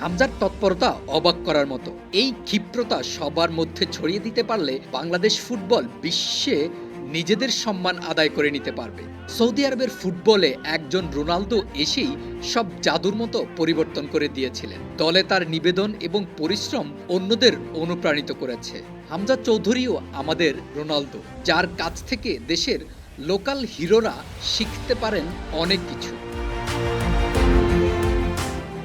হামজার তৎপরতা অবাক করার মতো। এই ক্ষিপ্রতা সবার মধ্যে ছড়িয়ে দিতে পারলে বাংলাদেশ ফুটবল বিশ্বে নিজেদের সম্মান আদায় করে নিতে পারবে। সৌদি আরবের ফুটবলে একজন রোনালদো এসেই সব জাদুর মতো পরিবর্তন করে দিয়েছিলেন। দলে তার নিবেদন এবং পরিশ্রম অন্যদের অনুপ্রাণিত করেছে। হামজা চৌধুরীও আমাদের রোনালদো, যার কাছ থেকে দেশের লোকাল হিরোরা শিখতে পারেন অনেক কিছু।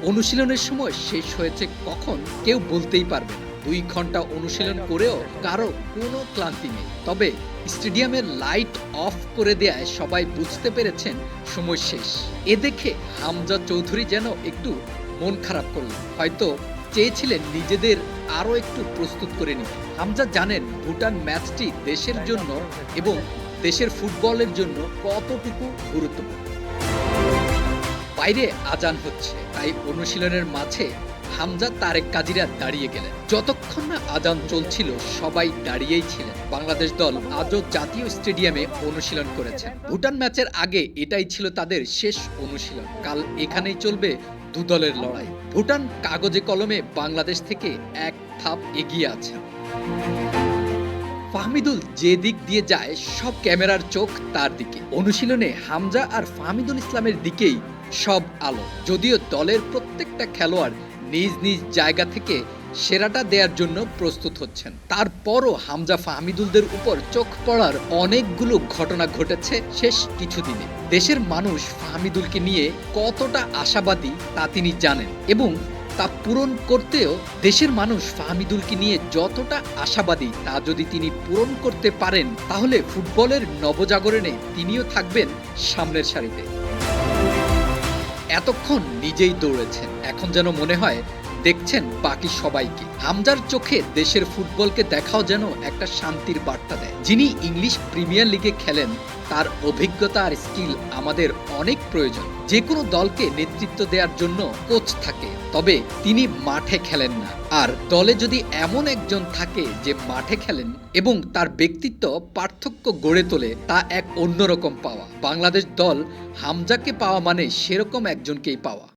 অনুশীলনের সময় শেষ হয়েছে কখন কেউ বলতেই পারবে না। 2 ঘন্টা অনুশীলন করেও কারো কোনো ক্লান্তি নেই। তবে স্টেডিয়ামের লাইট অফ করে দেয়ায় সবাই বুঝতে পেরেছেন সময় শেষ। এ দেখে হামজা চৌধুরী যেন একটু মন খারাপ করলেন। হয়তো চেয়েছিলেন নিজেদের আরও একটু প্রস্তুত করে নিতে। হামজা জানেন ভুটান ম্যাচটি দেশের জন্য এবং দেশের ফুটবলের জন্য কতটুকু গুরুত্বপূর্ণ। বাইরে আজান হচ্ছে, তাই অনুশীলনের মাঝে হামজা তারেক কাজিরা দাঁড়িয়ে গেলেন। যতক্ষণ না আজান চলছিল সবাই দাঁড়িয়েই ছিলেন। বাংলাদেশ দল আজও জাতীয় স্টেডিয়ামে অনুশীলন করেছেন। ভুটান ম্যাচের আগে এটাই ছিল তাদের শেষ অনুশীলন। কাল এখানেই চলবে দু দলের লড়াই। ভুটান কাগজে কলমে বাংলাদেশ থেকে এক ধাপ এগিয়ে আছে। ফাহমিদুল যে দিক দিয়ে যায় সব ক্যামেরার চোখ তার দিকে। অনুশীলনে হামজা আর ফাহমিদুল ইসলামের দিকেই সব আলো। যদিও দলের প্রত্যেকটা খেলোয়াড় নিজ নিজ জায়গা থেকে সেরাটা দেওয়ার জন্য প্রস্তুত হচ্ছেন, তারপরও হামজা ফাহমিদুলদের উপর চোখ পড়ার অনেকগুলো ঘটনা ঘটেছে শেষ কিছুদিনে। দেশের মানুষ ফাহমিদুলকে নিয়ে কতটা আশাবাদী তা তিনি জানেন এবং তা পূরণ করতেও দেশের মানুষ ফাহমিদুলকে নিয়ে যতটা আশাবাদী তা যদি তিনি পূরণ করতে পারেন তাহলে ফুটবলের নবজাগরণে তিনিও থাকবেন সামনের সারিতে। এতক্ষণ নিজেই দৌড়েছেন, এখন যেন মনে হয় দেখছেন বাকি সবাইকে। হামজার চোখে দেশের ফুটবলকে দেখাও যেন একটা শান্তির বার্তা দেয়। যিনি ইংলিশ প্রিমিয়ার লিগে খেলেন তার অভিজ্ঞতা আর স্কিল আমাদের অনেক প্রয়োজন। যে কোনো দলকে নেতৃত্ব দেওয়ার জন্য কোচ থাকে, তবে তিনি মাঠে খেলেন না। আর দলে যদি এমন একজন থাকে যে মাঠে খেলেন এবং তার ব্যক্তিত্ব পার্থক্য গড়ে তোলে, তা এক অন্যরকম পাওয়া। বাংলাদেশ দল হামজাকে পাওয়া মানে সেরকম একজনকেই পাওয়া।